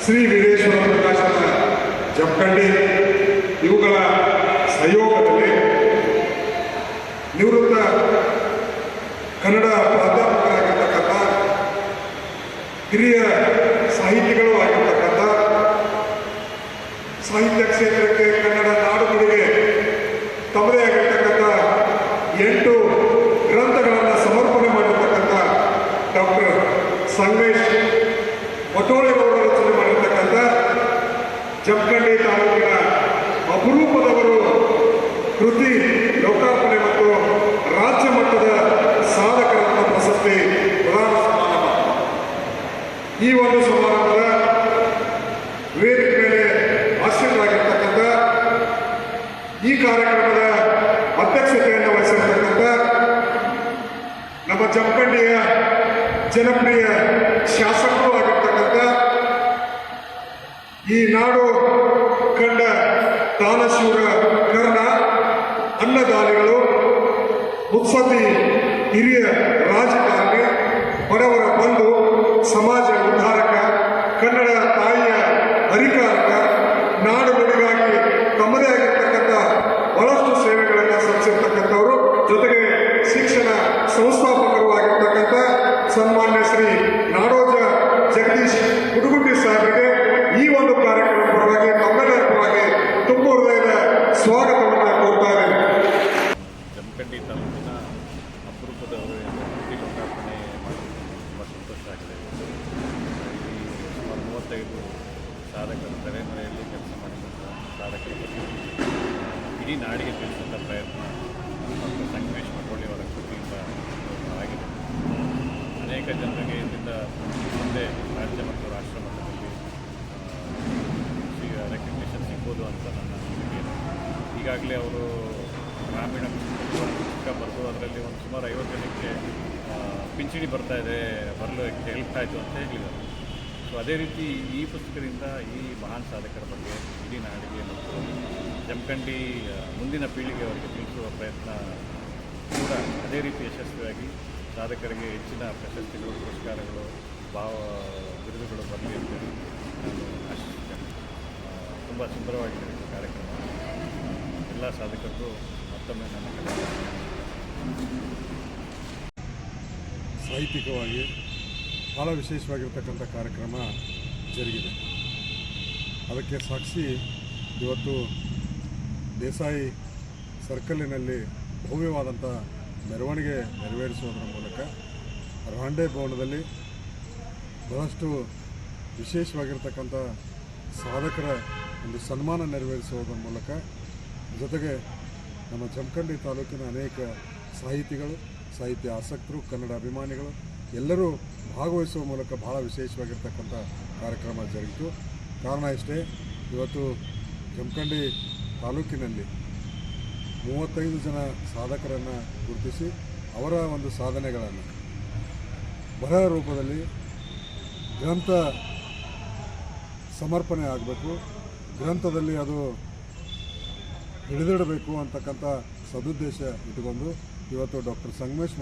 ಶ್ರೀ ವೀರೇಶ್ವರ ಪ್ರಕಾಶನ ಜಮಖಂಡಿ ಇವುಗಳ ಸಹಯೋಗದಲ್ಲಿ ನಿವೃತ್ತ ಕನ್ನಡ ಪ್ರಾಧ್ಯಾಪಕರಾಗಿರ್ತಕ್ಕಂಥ ಹಿರಿಯ ಸಾಹಿತಿಗಳು ಆಗಿರ್ತಕ್ಕಂಥ ಸಾಹಿತ್ಯ ಕ್ಷೇತ್ರಕ್ಕೆ ಕನ್ನಡ ನಾಡುಗಳಿಗೆ ತಮ್ಮದೇ ಆಗಿರ್ತಕ್ಕಂಥ 8 ಗ್ರಂಥಗಳನ್ನು ಸಮರ್ಪಣೆ ಮಾಡಿರ್ತಕ್ಕಂಥ ಡಾಕ್ಟರ್ ಸಂಗಮೇಶ್ ಮಠೋಳಿರವರು ರಚನೆ ಮಾಡಿರ್ತಕ್ಕಂಥ ಜಮಖಂಡಿ ತಾಲೂಕಿನ ಅಪರೂಪದವರು ಕೃತಿ ಲೋಕಾರ್ಪಣೆ ಮತ್ತು ರಾಜ್ಯ ಮಟ್ಟದ ಸಾಧಕರತ್ನ ಪ್ರಶಸ್ತಿ ಪ್ರದಾನ ಸಮಾರಂಭ. ಈ ಒಂದು ಸಮಾರಂಭದ ವೇದಿಕೆ ಮೇಲೆ ಆಶ್ರಿತರಾಗಿರ್ತಕ್ಕಂಥ ಈ ಕಾರ್ಯಕ್ರಮದ ಅಧ್ಯಕ್ಷತೆಯನ್ನು ವಹಿಸಿರ್ತಕ್ಕಂಥ ನಮ್ಮ ಜಮಖಂಡಿಯ ಜನಪ್ರಿಯ ಶಾಸಕರು ಆಗಿರ್ತಕ್ಕಂಥ ಈ ನಾಡು ಕಂಡ ದಾನಶೂರ ಕರ್ಣ ಅನ್ನದಾನಿಗಳು, ಮುತ್ಸದ್ದಿ ಹಿರಿಯ ರಾಜಕಾರಣಿ, ಬಡವರ ಬಂಧು, ಸಮಾಜ ಉದ್ಧಾರಕ, ಕನ್ನಡ ತಾಯಿಯ ಹರಿಕಾರಕ, ನಾಡುಗಳಿಗಾಗಿ ತಮ್ಮದೇ ಆಗಿರ್ತಕ್ಕಂಥ ಬಹಳಷ್ಟು ಸೇವೆಗಳನ್ನು ಸಲ್ಲಿಸಿರ್ತಕ್ಕಂಥವರು, ಜೊತೆಗೆ ಶಿಕ್ಷಣ ಸಂಸ್ಥಾಪಕರು ಆಗಿರ್ತಕ್ಕಂಥ ಸನ್ಮಾನ್ಯ ಶ್ರೀ ನಾಡೋಜ ಜಗದೀಶ್ ಹುಡುಗುಟ್ಟಿ ಸಾಹೇಬರಿಗೆ ಈ ಒಂದು ಕಾರ್ಯಕ್ರಮ ಪರವಾಗಿ ತಮ್ಮೆಲ್ಲರ ಪರವಾಗಿ ತುಂಬ ಹೃದಯದ ಸ್ವಾಗತವನ್ನು ಕೋರ್ತಾರೆ. ಜಮಖಂಡಿ ತಾಲೂಕಿನ ಅಪರೂಪದವರು ಕೃತಿ ಲೋಕಾರ್ಪಣೆ ಮಾಡೋದು ತುಂಬ ಸಂತೋಷ ಆಗಿದೆ. ಇಲ್ಲಿ ಸುಮಾರು 35 ಸಾಧಕರು ತಲೆಮರೆಯಲ್ಲಿ ಕೆಲಸ ಮಾಡಿದಂಥ ಸಾಧಕರ ಬಗ್ಗೆ ಇಡೀ ನಾಡಿಗೆ ತಿಳಿಸಿದಂಥ ಪ್ರಯತ್ನ ಡಾಕ್ಟರ್ ಸಂಗಮೇಶ್ ಮಠೋಳಿಯವರ ಕೃತಿಯಿಂದ ಆಗಿದೆ. ಅನೇಕ ಜನರಿಗೆ ಇದರಿಂದ ಮುಂದೆ ರಾಜ್ಯ ಮತ್ತು ರಾಷ್ಟ್ರ ಮಟ್ಟದಲ್ಲಿ ರೆಕಗ್ನಿಷನ್ ಸಿಗ್ಬೋದು ಅಂತ ನನ್ನ ನಂಬಿಕೆ. ಈಗಾಗಲೇ ಅವರು ಗ್ರಾಮೀಣ ಪುಸ್ತಕ ಬರೆದು ಅದರಲ್ಲಿ ಒಂದು ಸುಮಾರು 50 ಜನಕ್ಕೆ ಪಿಂಚಣಿ ಬರಲು ಹೆಲ್ಪ್ ಆಯಿತು ಅಂತ ಹೇಳಿದ್ದಾರೆ. ಸೊ ಅದೇ ರೀತಿ ಈ ಪುಸ್ತಕದಿಂದ ಈ ಮಹಾನ್ ಸಾಧಕರ ಬಗ್ಗೆ ಇಡೀ ನಾಡಿಗೆ ಮತ್ತು ಜಮಖಂಡಿ ಮುಂದಿನ ಪೀಳಿಗೆಯವರಿಗೆ ತಿಳಿಸುವ ಪ್ರಯತ್ನ ಕೂಡ ಅದೇ ರೀತಿ ಯಶಸ್ವಿಯಾಗಿ ಸಾಧಕರಿಗೆ ಹೆಚ್ಚಿನ ಪ್ರಶಸ್ತಿಗಳು, ಪುರಸ್ಕಾರಗಳು, ಬಿರುದುಗಳು ಬರಲಿ ಅಂತೇಳಿ ನಾನು ಆಶಿಸುತ್ತೇನೆ. ತುಂಬ ಸುಂದರವಾಗಿದೆ ಈ ಕಾರ್ಯಕ್ರಮ. ಎಲ್ಲ ಸಾಧಕರಿಗೂ ಮತ್ತೊಮ್ಮೆ ನನ್ನ ಕಡೆ ಸಾಹಿತ್ಯಿಕವಾಗಿ ಭಾಳ ವಿಶೇಷವಾಗಿರ್ತಕ್ಕಂಥ ಕಾರ್ಯಕ್ರಮ ಜರುಗಿದೆ. ಅದಕ್ಕೆ ಸಾಕ್ಷಿ ಇವತ್ತು ದೇಸಾಯಿ ಸರ್ಕಲ್ಲಿನಲ್ಲಿ ಭವ್ಯವಾದಂಥ ಮೆರವಣಿಗೆ ನೆರವೇರಿಸುವುದರ ಮೂಲಕ ರಾಂಡೆ ಭವನದಲ್ಲಿ ಬಹಳಷ್ಟು ವಿಶೇಷವಾಗಿರ್ತಕ್ಕಂಥ ಸಾಧಕರ ಒಂದು ಸನ್ಮಾನ ನೆರವೇರಿಸುವುದರ ಮೂಲಕ, ಜೊತೆಗೆ ನಮ್ಮ ಜಮಖಂಡಿ ತಾಲೂಕಿನ ಅನೇಕ ಸಾಹಿತಿಗಳು, ಸಾಹಿತ್ಯ ಆಸಕ್ತರು, ಕನ್ನಡ ಅಭಿಮಾನಿಗಳು ಎಲ್ಲರೂ ಭಾಗವಹಿಸುವ ಮೂಲಕ ಭಾಳ ವಿಶೇಷವಾಗಿರ್ತಕ್ಕಂಥ ಕಾರ್ಯಕ್ರಮ ಜರುಗಿತು. ಕಾರಣ ಇಷ್ಟೇ, ಇವತ್ತು ಜಮಖಂಡಿ ತಾಲೂಕಿನಲ್ಲಿ 35 ಜನ ಸಾಧಕರನ್ನು ಗುರುತಿಸಿ ಅವರ ಒಂದು ಸಾಧನೆಗಳನ್ನು ಬರಹ ರೂಪದಲ್ಲಿ ಗ್ರಂಥ ಸಮರ್ಪಣೆ ಆಗಬೇಕು, ಗ್ರಂಥದಲ್ಲಿ ಅದು ಹಿಡಿದಿಡಬೇಕು ಅಂತಕ್ಕಂಥ ಸದುದ್ದೇಶ ಇಟ್ಟುಕೊಂಡು ಇವತ್ತು ಡಾಕ್ಟರ್ ಸಂಗಮೇಶ್